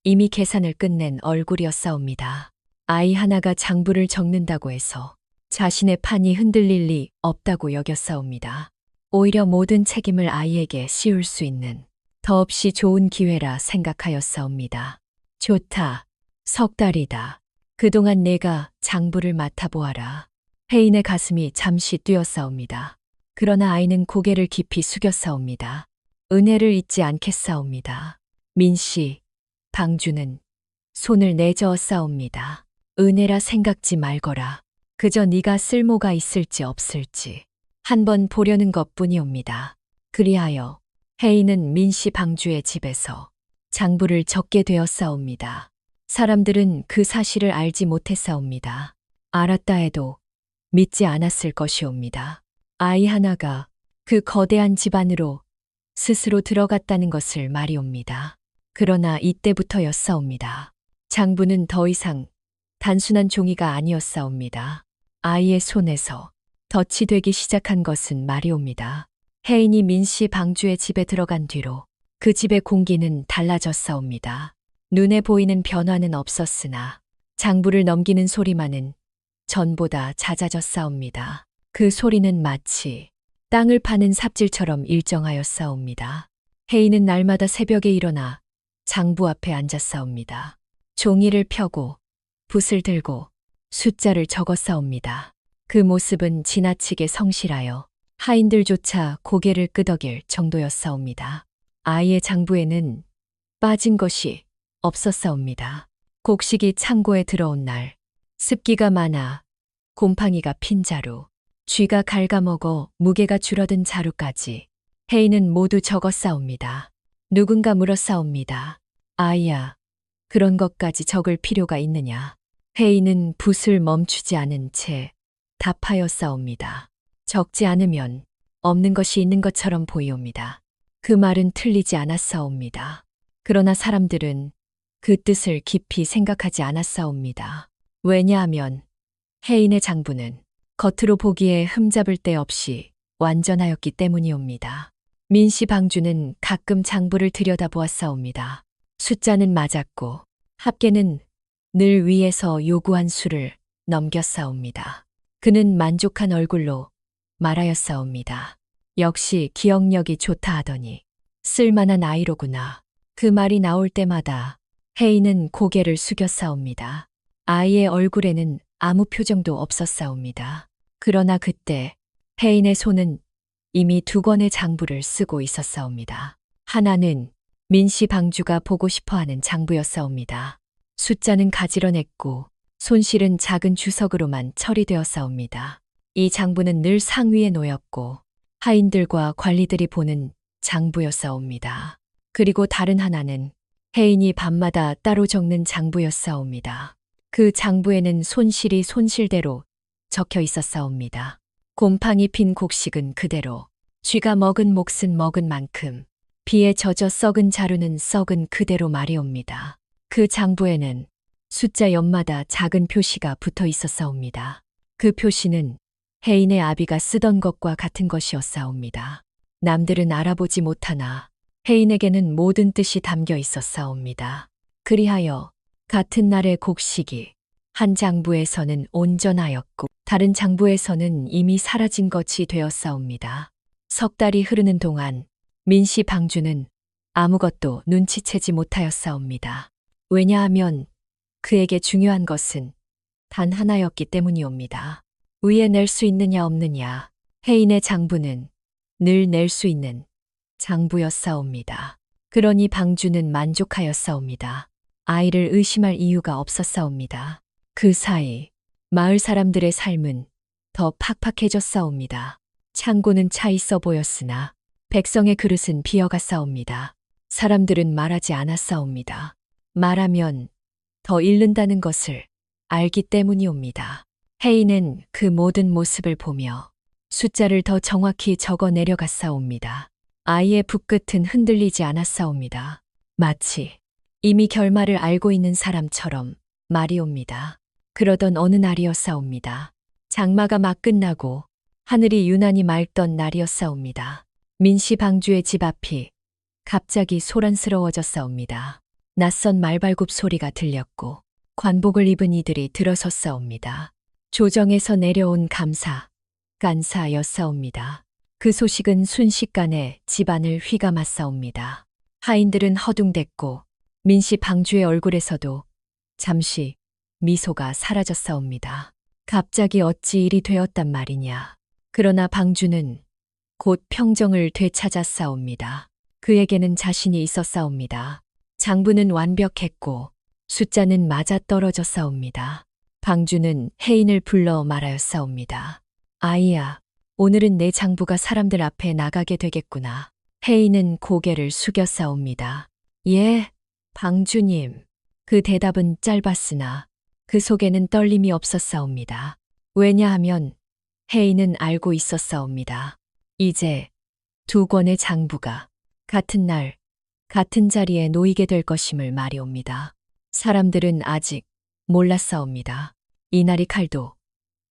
이미 계산을 끝낸 얼굴이었사옵니다. 아이 하나가 장부를 적는다고 해서 자신의 판이 흔들릴 리 없다고 여겼사옵니다. 오히려 모든 책임을 아이에게 씌울 수 있는 더없이 좋은 기회라 생각하였사옵니다. 좋다. 석 달이다. 그동안 내가 장부를 맡아보아라. 혜인의 가슴이 잠시 뛰었사옵니다. 그러나 아이는 고개를 깊이 숙였사옵니다. 은혜를 잊지 않겠사옵니다. 민씨, 방주는 손을 내저었사옵니다. 은혜라 생각지 말거라. 그저 네가 쓸모가 있을지 없을지 한번 보려는 것뿐이옵니다. 그리하여 혜인은 민씨 방주의 집에서 장부를 적게 되었사옵니다. 사람들은 그 사실을 알지 못했사옵니다. 알았다 해도 믿지 않았을 것이옵니다. 아이 하나가 그 거대한 집 안으로 스스로 들어갔다는 것을 말이옵니다. 그러나 이때부터였사옵니다. 장부는 더 이상 단순한 종이가 아니었사옵니다. 아이의 손에서 덫이 되기 시작한 것은 말이옵니다. 혜인이 민씨 방주의 집에 들어간 뒤로 그 집의 공기는 달라졌사옵니다. 눈에 보이는 변화는 없었으나 장부를 넘기는 소리만은 전보다 잦아졌사옵니다. 그 소리는 마치 땅을 파는 삽질처럼 일정하였사옵니다. 혜인은 날마다 새벽에 일어나 장부 앞에 앉았사옵니다. 종이를 펴고 붓을 들고 숫자를 적었사옵니다. 그 모습은 지나치게 성실하여 하인들조차 고개를 끄덕일 정도였사옵니다. 아이의 장부에는 빠진 것이 없었사옵니다. 곡식이 창고에 들어온 날, 습기가 많아 곰팡이가 핀 자루, 쥐가 갉아먹어 무게가 줄어든 자루까지 혜인은 모두 적었사옵니다. 누군가 물었사옵니다. 아이야, 그런 것까지 적을 필요가 있느냐? 혜인은 붓을 멈추지 않은 채 답하였사옵니다. 적지 않으면 없는 것이 있는 것처럼 보이옵니다. 그 말은 틀리지 않았사옵니다. 그러나 사람들은 그 뜻을 깊이 생각하지 않았사옵니다. 왜냐하면 혜인의 장부는 겉으로 보기에 흠잡을 데 없이 완전하였기 때문이옵니다. 민씨 방주는 가끔 장부를 들여다보았사옵니다. 숫자는 맞았고 합계는 늘 위에서 요구한 수를 넘겼사옵니다. 그는 만족한 얼굴로 말하였사옵니다. 역시 기억력이 좋다 하더니 쓸만한 아이로구나. 그 말이 나올 때마다 혜인은 고개를 숙였사옵니다. 아이의 얼굴에는 아무 표정도 없었사옵니다. 그러나 그때 혜인의 손은 이미 2권의 장부를 쓰고 있었사옵니다. 하나는 민씨 방주가 보고 싶어하는 장부였사옵니다. 숫자는 가지런했고 손실은 작은 주석으로만 처리되었사옵니다. 이 장부는 늘 상위에 놓였고 하인들과 관리들이 보는 장부였사옵니다. 그리고 다른 하나는 혜인이 밤마다 따로 적는 장부였사옵니다. 그 장부에는 손실이 손실대로 적혀 있었사옵니다. 곰팡이 핀 곡식은 그대로, 쥐가 먹은 몫은 먹은 만큼, 비에 젖어 썩은 자루는 썩은 그대로 말이옵니다. 그 장부에는 숫자 옆마다 작은 표시가 붙어 있었사옵니다. 그 표시는 혜인의 아비가 쓰던 것과 같은 것이었사옵니다. 남들은 알아보지 못하나 혜인에게는 모든 뜻이 담겨 있었사옵니다. 그리하여 같은 날의 곡식이 한 장부에서는 온전하였고 다른 장부에서는 이미 사라진 것이 되었사옵니다. 석 달이 흐르는 동안 민씨 방주는 아무것도 눈치채지 못하였사옵니다. 왜냐하면 그에게 중요한 것은 단 하나였기 때문이옵니다. 위에 낼 수 있느냐 없느냐, 혜인의 장부는 늘 낼 수 있는 장부였사옵니다. 그러니 방주는 만족하였사옵니다. 아이를 의심할 이유가 없었사옵니다. 그 사이 마을 사람들의 삶은 더 팍팍해졌사옵니다. 창고는 차 있어 보였으나 백성의 그릇은 비어갔사옵니다. 사람들은 말하지 않았사옵니다. 말하면 더 잃는다는 것을 알기 때문이옵니다. 헤이는 그 모든 모습을 보며 숫자를 더 정확히 적어 내려갔사옵니다. 아이의 붓끝은 흔들리지 않았사옵니다. 마치 이미 결말을 알고 있는 사람처럼 말이옵니다. 그러던 어느 날이었사옵니다. 장마가 막 끝나고 하늘이 유난히 맑던 날이었사옵니다. 민씨 방주의 집 앞이 갑자기 소란스러워졌사옵니다. 낯선 말발굽 소리가 들렸고 관복을 입은 이들이 들어섰사옵니다. 조정에서 내려온 감사, 간사였사옵니다. 그 소식은 순식간에 집안을 휘감았사옵니다. 하인들은 허둥댔고 민씨 방주의 얼굴에서도 잠시 미소가 사라졌사옵니다. 갑자기 어찌 일이 되었단 말이냐. 그러나 방주는 곧 평정을 되찾았사옵니다. 그에게는 자신이 있었사옵니다. 장부는 완벽했고 숫자는 맞아떨어졌사옵니다. 방주는 혜인을 불러 말하였사옵니다. 아이야, 오늘은 내 장부가 사람들 앞에 나가게 되겠구나. 혜인은 고개를 숙였사옵니다. 예, 방주님. 그 대답은 짧았으나 그 속에는 떨림이 없었사옵니다. 왜냐하면 혜인은 알고 있었사옵니다. 이제 두 권의 장부가 같은 날, 같은 자리에 놓이게 될 것임을 말이옵니다. 사람들은 아직 몰랐사옵니다. 이날이 칼도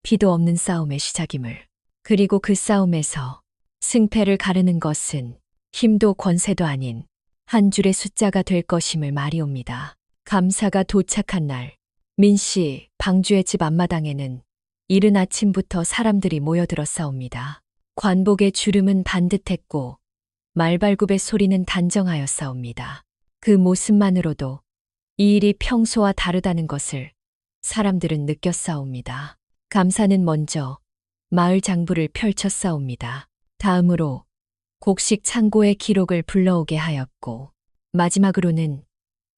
피도 없는 싸움의 시작임을. 그리고 그 싸움에서 승패를 가르는 것은 힘도 권세도 아닌 한 줄의 숫자가 될 것임을 말이옵니다. 감사가 도착한 날, 민씨 방주의 집 앞마당에는 이른 아침부터 사람들이 모여들었사옵니다. 관복의 주름은 반듯했고 말발굽의 소리는 단정하였사옵니다. 그 모습만으로도 이 일이 평소와 다르다는 것을 사람들은 느꼈사옵니다. 감사는 먼저 마을 장부를 펼쳤사옵니다. 다음으로 곡식 창고의 기록을 불러오게 하였고 마지막으로는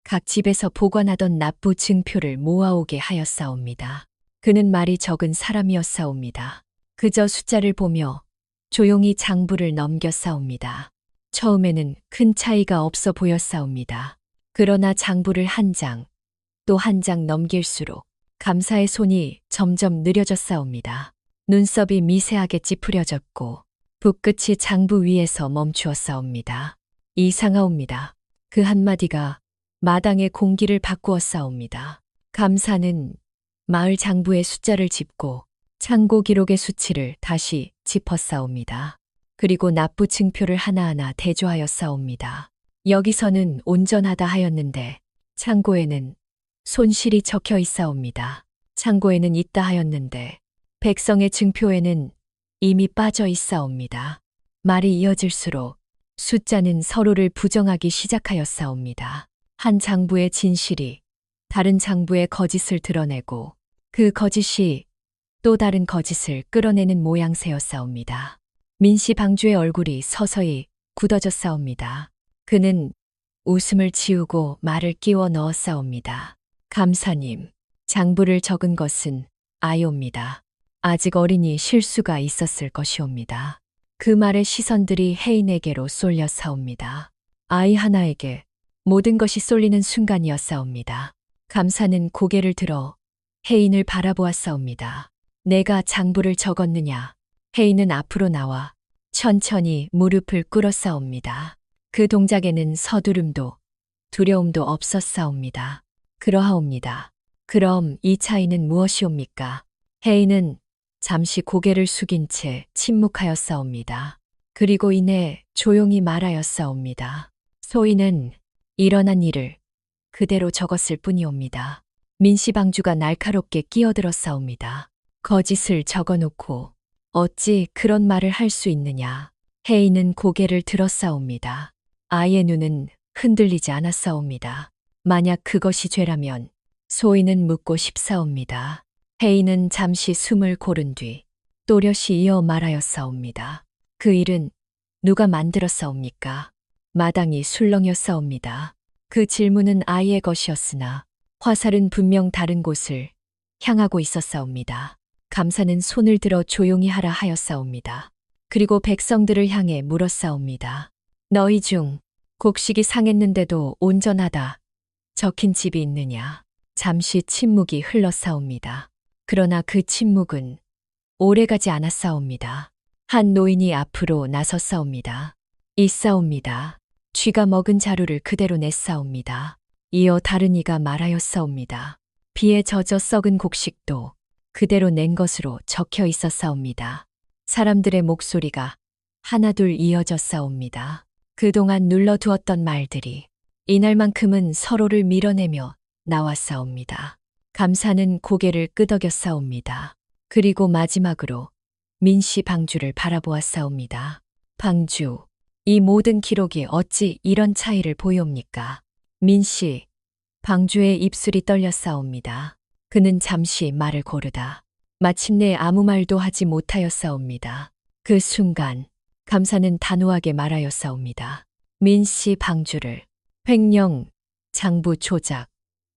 각 집에서 보관하던 납부 증표를 모아오게 하였사옵니다. 그는 말이 적은 사람이었사옵니다. 그저 숫자를 보며 조용히 장부를 넘겼사옵니다. 처음에는 큰 차이가 없어 보였사옵니다. 그러나 장부를 한 장, 또 한 장 넘길수록 감사의 손이 점점 느려졌사옵니다. 눈썹이 미세하게 찌푸려졌고 붓끝이 장부 위에서 멈추었사옵니다. 이상하옵니다. 그 한마디가 마당의 공기를 바꾸었사옵니다. 감사는 마을 장부의 숫자를 짚고 창고 기록의 수치를 다시 짚었사옵니다. 그리고 납부 증표를 하나하나 대조하였사옵니다. 여기서는 온전하다 하였는데 창고에는 손실이 적혀 있사옵니다. 창고에는 있다 하였는데 백성의 증표에는 이미 빠져 있사옵니다. 말이 이어질수록 숫자는 서로를 부정하기 시작하였사옵니다. 한 장부의 진실이 다른 장부의 거짓을 드러내고 그 거짓이 또 다른 거짓을 끌어내는 모양새였사옵니다. 민씨 방주의 얼굴이 서서히 굳어졌사옵니다. 그는 웃음을 지우고 말을 끼워 넣었사옵니다. 감사님, 장부를 적은 것은 아이옵니다. 아직 어리니 실수가 있었을 것이옵니다. 그 말에 시선들이 혜인에게로 쏠렸사옵니다. 아이 하나에게 모든 것이 쏠리는 순간이었사옵니다. 감사는 고개를 들어 혜인을 바라보았사옵니다. 내가 장부를 적었느냐? 혜인은 앞으로 나와 천천히 무릎을 꿇었사옵니다. 그 동작에는 서두름도 두려움도 없었사옵니다. 그러하옵니다. 그럼 이 차이는 무엇이옵니까? 혜인은 잠시 고개를 숙인 채 침묵하였사옵니다. 그리고 이내 조용히 말하였사옵니다. 소인은 일어난 일을 그대로 적었을 뿐이옵니다. 민씨 방주가 날카롭게 끼어들었사옵니다. 거짓을 적어놓고 어찌 그런 말을 할 수 있느냐. 혜인은 고개를 들었사옵니다. 아이의 눈은 흔들리지 않았사옵니다. 만약 그것이 죄라면 소인은 묻고 싶사옵니다. 혜인은 잠시 숨을 고른 뒤 또렷이 이어 말하였사옵니다. 그 일은 누가 만들었사옵니까? 마당이 술렁였사옵니다. 그 질문은 아이의 것이었으나 화살은 분명 다른 곳을 향하고 있었사옵니다. 감사는 손을 들어 조용히 하라 하였사옵니다. 그리고 백성들을 향해 물었사옵니다. 너희 중 곡식이 상했는데도 온전하다 적힌 집이 있느냐? 잠시 침묵이 흘러사옵니다. 그러나 그 침묵은 오래가지 않았사옵니다. 한 노인이 앞으로 나섰사옵니다. 있사옵니다. 쥐가 먹은 자루를 그대로 냈사옵니다. 이어 다른 이가 말하였사옵니다. 비에 젖어 썩은 곡식도 그대로 낸 것으로 적혀 있었사옵니다. 사람들의 목소리가 하나둘 이어졌사옵니다. 그동안 눌러두었던 말들이 이날만큼은 서로를 밀어내며 나왔사옵니다. 감사는 고개를 끄덕였사옵니다. 그리고 마지막으로 민씨 방주를 바라보았사옵니다. 방주, 이 모든 기록이 어찌 이런 차이를 보이옵니까? 민씨, 방주의 입술이 떨렸사옵니다. 그는 잠시 말을 고르다 마침내 아무 말도 하지 못하였사옵니다. 그 순간 감사는 단호하게 말하였사옵니다. 민씨 방주를 횡령, 장부 조작,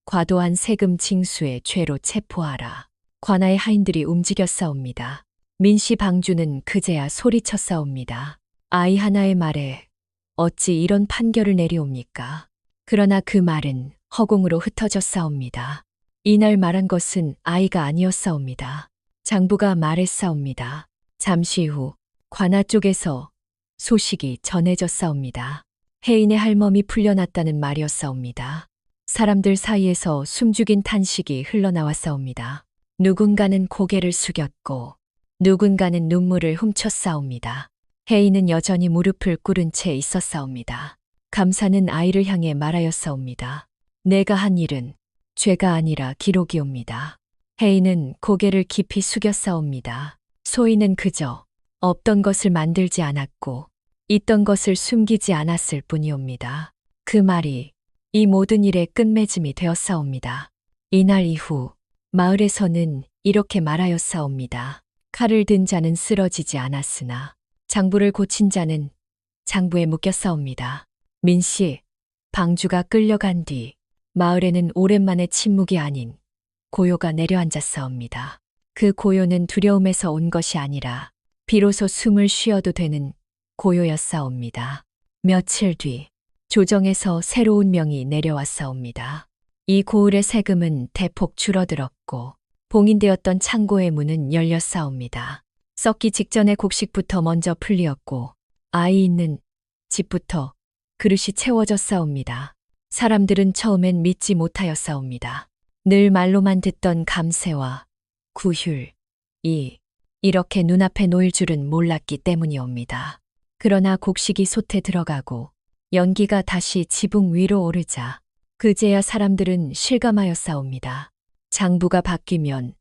과도한 세금 징수의 죄로 체포하라. 관아의 하인들이 움직였사옵니다. 민씨 방주는 그제야 소리쳤사옵니다. 아이 하나의 말에 어찌 이런 판결을 내리옵니까? 그러나 그 말은 허공으로 흩어졌사옵니다. 이날 말한 것은 아이가 아니었사옵니다. 장부가 말했사옵니다. 잠시 후 관아 쪽에서 소식이 전해졌사옵니다. 혜인의 할멈이 풀려났다는 말이었사옵니다. 사람들 사이에서 숨죽인 탄식이 흘러나왔사옵니다. 누군가는 고개를 숙였고 누군가는 눈물을 훔쳤사옵니다. 혜인은 여전히 무릎을 꿇은 채 있었사옵니다. 감사는 아이를 향해 말하였사옵니다. 내가 한 일은 죄가 아니라 기록이옵니다. 혜인은 고개를 깊이 숙였사옵니다. 소희는 그저 없던 것을 만들지 않았고 있던 것을 숨기지 않았을 뿐이옵니다. 그 말이 이 모든 일의 끝맺음이 되었사옵니다. 이날 이후 마을에서는 이렇게 말하였사옵니다. 칼을 든 자는 쓰러지지 않았으나 장부를 고친 자는 장부에 묶였사옵니다. 민씨, 방주가 끌려간 뒤 마을에는 오랜만에 침묵이 아닌 고요가 내려앉았사옵니다. 그 고요는 두려움에서 온 것이 아니라 비로소 숨을 쉬어도 되는 고요였사옵니다. 며칠 뒤 조정에서 새로운 명이 내려왔사옵니다. 이 고을의 세금은 대폭 줄어들었고 봉인되었던 창고의 문은 열렸사옵니다. 썩기 직전의 곡식부터 먼저 풀리었고 아이 있는 집부터 그릇이 채워졌사옵니다. 사람들은 처음엔 믿지 못하였사옵니다. 늘 말로만 듣던 감세와 구휼, 이렇게 눈앞에 놓일 줄은 몰랐기 때문이옵니다. 그러나 곡식이 솥에 들어가고 연기가 다시 지붕 위로 오르자 그제야 사람들은 실감하였사옵니다. 장부가 바뀌면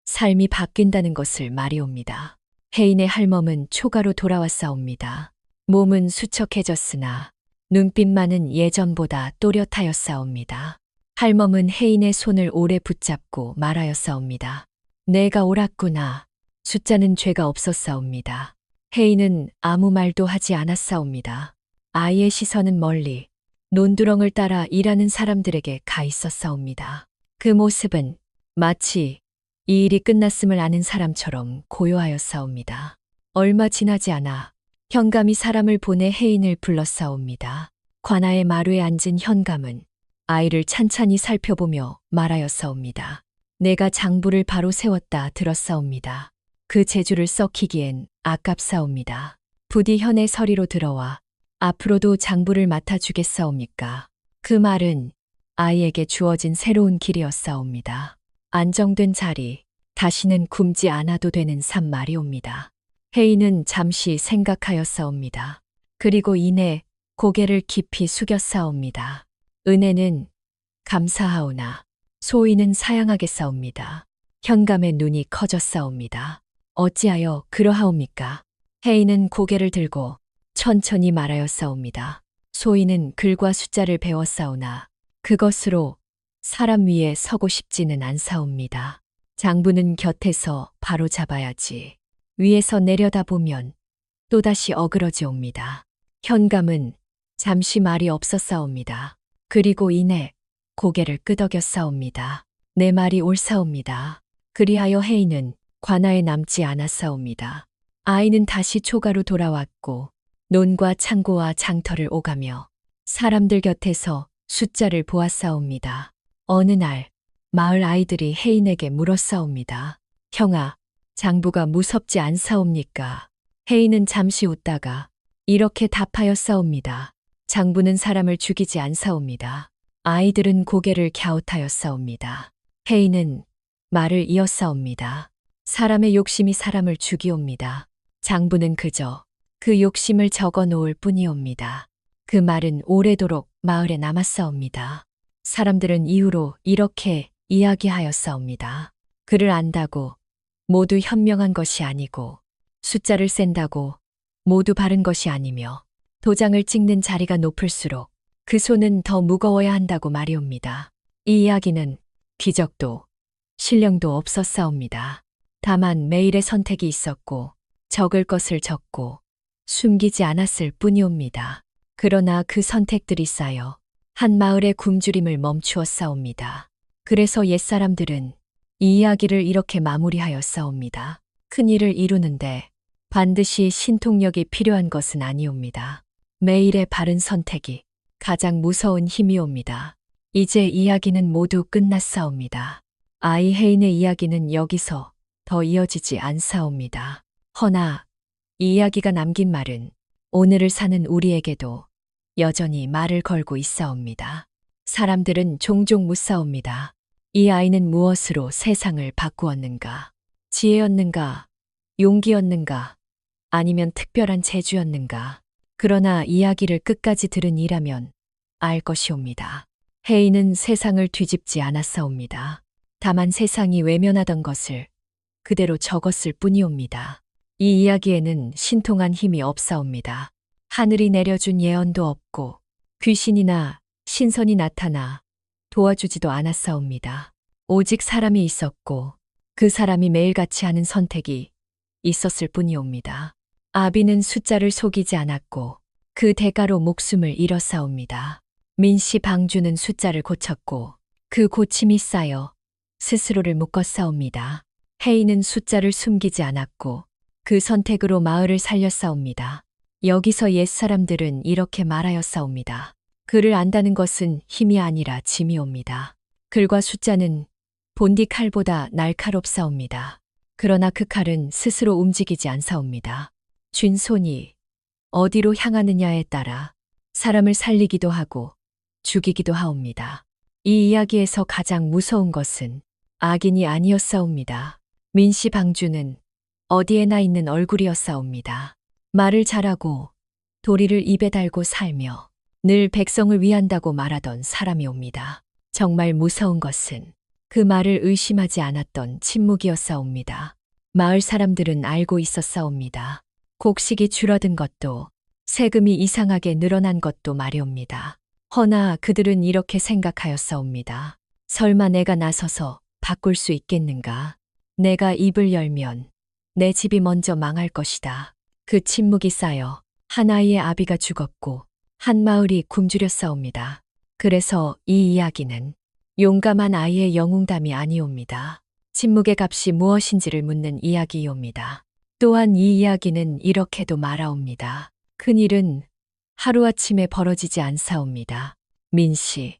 삶이 바뀐다는 것을 말이옵니다. 혜인의 할멈은 초가로 돌아왔사옵니다. 몸은 수척해졌으나 눈빛만은 예전보다 또렷하였사옵니다. 할멈은 혜인의 손을 오래 붙잡고 말하였사옵니다. 내가 옳았구나. 숫자는 죄가 없었사옵니다. 혜인은 아무 말도 하지 않았사옵니다. 아이의 시선은 멀리 논두렁을 따라 일하는 사람들에게 가 있었사옵니다. 그 모습은 마치 이 일이 끝났음을 아는 사람처럼 고요하였사옵니다. 얼마 지나지 않아 현감이 사람을 보내 혜인을 불렀사옵니다. 관아의 마루에 앉은 현감은 아이를 찬찬히 살펴보며 말하였사옵니다. 내가 장부를 바로 세웠다 들었사옵니다. 그 재주를 썩히기엔 아깝사옵니다. 부디 현의 서리로 들어와 앞으로도 장부를 맡아주겠사옵니까? 그 말은 아이에게 주어진 새로운 길이었사옵니다. 안정된 자리, 다시는 굶지 않아도 되는 삶 말이옵니다. 혜인은 잠시 생각하였사옵니다. 그리고 이내 고개를 깊이 숙였사옵니다. 은혜는 감사하오나 소위는 사양하겠사옵니다. 현감의 눈이 커졌사옵니다. 어찌하여 그러하옵니까? 혜인은 고개를 들고 천천히 말하였사옵니다. 소위는 글과 숫자를 배웠사오나 그것으로 사람 위에 서고 싶지는 않사옵니다. 장부는 곁에서 바로 잡아야지. 위에서 내려다보면 또다시 어그러지옵니다. 현감은 잠시 말이 없었사옵니다. 그리고 이내 고개를 끄덕였사옵니다. 내 말이 옳사옵니다. 그리하여 혜인은 관아에 남지 않았사옵니다. 아이는 다시 초가로 돌아왔고 논과 창고와 장터를 오가며 사람들 곁에서 숫자를 보았사옵니다. 어느 날 마을 아이들이 혜인에게 물었사옵니다. 형아, 장부가 무섭지 않사옵니까? 혜인은 잠시 웃다가 이렇게 답하였사옵니다. 장부는 사람을 죽이지 않사옵니다. 아이들은 고개를 갸웃하였사옵니다. 혜인은 말을 이었사옵니다. 사람의 욕심이 사람을 죽이옵니다. 장부는 그저 그 욕심을 적어 놓을 뿐이옵니다. 그 말은 오래도록 마을에 남았사옵니다. 사람들은 이후로 이렇게 이야기하였사옵니다. 글을 안다고 모두 현명한 것이 아니고 숫자를 센다고 모두 바른 것이 아니며 도장을 찍는 자리가 높을수록 그 손은 더 무거워야 한다고 말이옵니다. 이 이야기는 기적도 신령도 없었사옵니다. 다만 매일의 선택이 있었고 적을 것을 적고 숨기지 않았을 뿐이옵니다. 그러나 그 선택들이 쌓여 한 마을의 굶주림을 멈추었사옵니다. 그래서 옛사람들은 이 이야기를 이렇게 마무리하였사옵니다. 큰 일을 이루는데 반드시 신통력이 필요한 것은 아니옵니다. 매일의 바른 선택이 가장 무서운 힘이옵니다. 이제 이야기는 모두 끝났사옵니다. 아이 혜인의 이야기는 여기서 더 이어지지 않사옵니다. 허나 이 이야기가 남긴 말은 오늘을 사는 우리에게도 여전히 말을 걸고 있사옵니다. 사람들은 종종 묻사옵니다. 이 아이는 무엇으로 세상을 바꾸었는가? 지혜였는가? 용기였는가? 아니면 특별한 재주였는가? 그러나 이야기를 끝까지 들은 이라면 알 것이옵니다. 혜인은 세상을 뒤집지 않았사옵니다. 다만 세상이 외면하던 것을 그대로 적었을 뿐이옵니다. 이 이야기에는 신통한 힘이 없사옵니다. 하늘이 내려준 예언도 없고 귀신이나 신선이 나타나 도와주지도 않았사옵니다. 오직 사람이 있었고 그 사람이 매일같이 하는 선택이 있었을 뿐이옵니다. 아비는 숫자를 속이지 않았고 그 대가로 목숨을 잃었사옵니다. 민씨 방주는 숫자를 고쳤고 그 고침이 쌓여 스스로를 묶었사옵니다. 혜인은 숫자를 숨기지 않았고 그 선택으로 마을을 살렸사옵니다. 여기서 옛사람들은 이렇게 말하였사옵니다. 글을 안다는 것은 힘이 아니라 짐이옵니다. 글과 숫자는 본디 칼보다 날카롭사옵니다. 그러나 그 칼은 스스로 움직이지 않사옵니다. 쥔 손이 어디로 향하느냐에 따라 사람을 살리기도 하고 죽이기도 하옵니다. 이 이야기에서 가장 무서운 것은 악인이 아니었사옵니다. 민씨 방주는 어디에나 있는 얼굴이었사옵니다. 말을 잘하고 도리를 입에 달고 살며 늘 백성을 위한다고 말하던 사람이옵니다. 정말 무서운 것은 그 말을 의심하지 않았던 침묵이었사옵니다. 마을 사람들은 알고 있었사옵니다. 곡식이 줄어든 것도 세금이 이상하게 늘어난 것도 말이옵니다. 허나 그들은 이렇게 생각하였사옵니다. 설마 내가 나서서 바꿀 수 있겠는가? 내가 입을 열면 내 집이 먼저 망할 것이다. 그 침묵이 쌓여 한 아이의 아비가 죽었고 한 마을이 굶주렸사옵니다. 그래서 이 이야기는 용감한 아이의 영웅담이 아니옵니다. 침묵의 값이 무엇인지를 묻는 이야기이옵니다. 또한 이 이야기는 이렇게도 말하옵니다. 큰일은 하루아침에 벌어지지 않사옵니다. 민씨,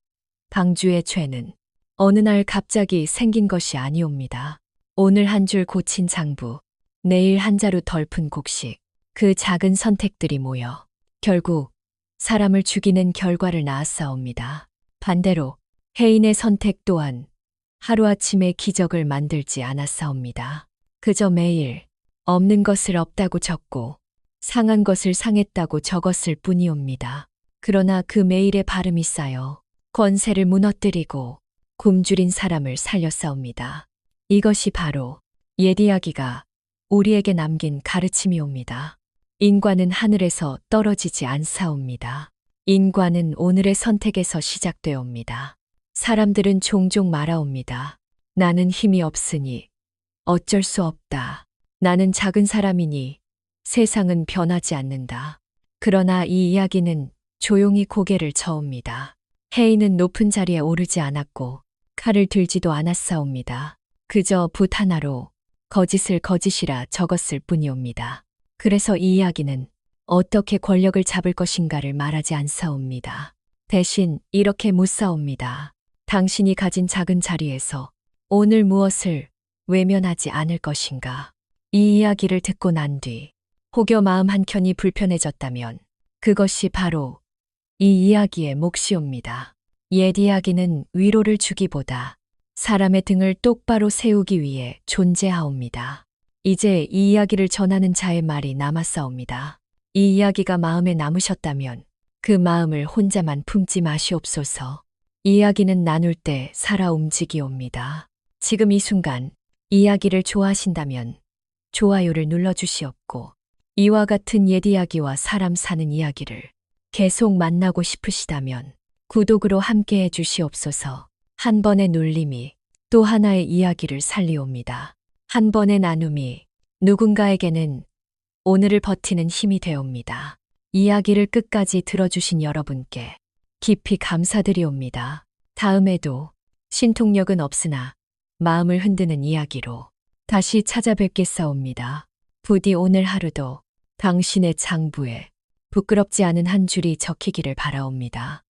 방주의 죄는 어느 날 갑자기 생긴 것이 아니옵니다. 오늘 한 줄 고친 장부, 내일 한 자루 덜픈 곡식, 그 작은 선택들이 모여 결국 사람을 죽이는 결과를 낳았사옵니다. 반대로 혜인의 선택 또한 하루아침에 기적을 만들지 않았사옵니다. 그저 매일 없는 것을 없다고 적고 상한 것을 상했다고 적었을 뿐이옵니다. 그러나 그 매일의 발음이 쌓여 권세를 무너뜨리고 굶주린 사람을 살렸사옵니다. 이것이 바로 옛 이야기가 우리에게 남긴 가르침이옵니다. 인과는 하늘에서 떨어지지 않사옵니다. 인과는 오늘의 선택에서 시작되옵니다. 사람들은 종종 말하옵니다. 나는 힘이 없으니 어쩔 수 없다. 나는 작은 사람이니 세상은 변하지 않는다. 그러나 이 이야기는 조용히 고개를 저옵니다. 혜인은 높은 자리에 오르지 않았고 칼을 들지도 않았사옵니다. 그저 붓 하나로 거짓을 거짓이라 적었을 뿐이옵니다. 그래서 이 이야기는 어떻게 권력을 잡을 것인가를 말하지 않사옵니다. 대신 이렇게 묻사옵니다. 당신이 가진 작은 자리에서 오늘 무엇을 외면하지 않을 것인가? 이 이야기를 듣고 난 뒤 혹여 마음 한켠이 불편해졌다면 그것이 바로 이 이야기의 몫이옵니다. 옛 이야기는 위로를 주기보다 사람의 등을 똑바로 세우기 위해 존재하옵니다. 이제 이 이야기를 전하는 자의 말이 남았사옵니다. 이 이야기가 마음에 남으셨다면 그 마음을 혼자만 품지 마시옵소서. 이야기는 나눌 때 살아 움직이옵니다. 지금 이 순간 이야기를 좋아하신다면 좋아요를 눌러주시옵고 이와 같은 옛 이야기와 사람 사는 이야기를 계속 만나고 싶으시다면 구독으로 함께 해주시옵소서. 한 번의 눌림이 또 하나의 이야기를 살리옵니다. 한 번의 나눔이 누군가에게는 오늘을 버티는 힘이 되옵니다. 이야기를 끝까지 들어주신 여러분께 깊이 감사드리옵니다. 다음에도 신통력은 없으나 마음을 흔드는 이야기로 다시 찾아뵙겠사옵니다. 부디 오늘 하루도 당신의 장부에 부끄럽지 않은 한 줄이 적히기를 바라옵니다.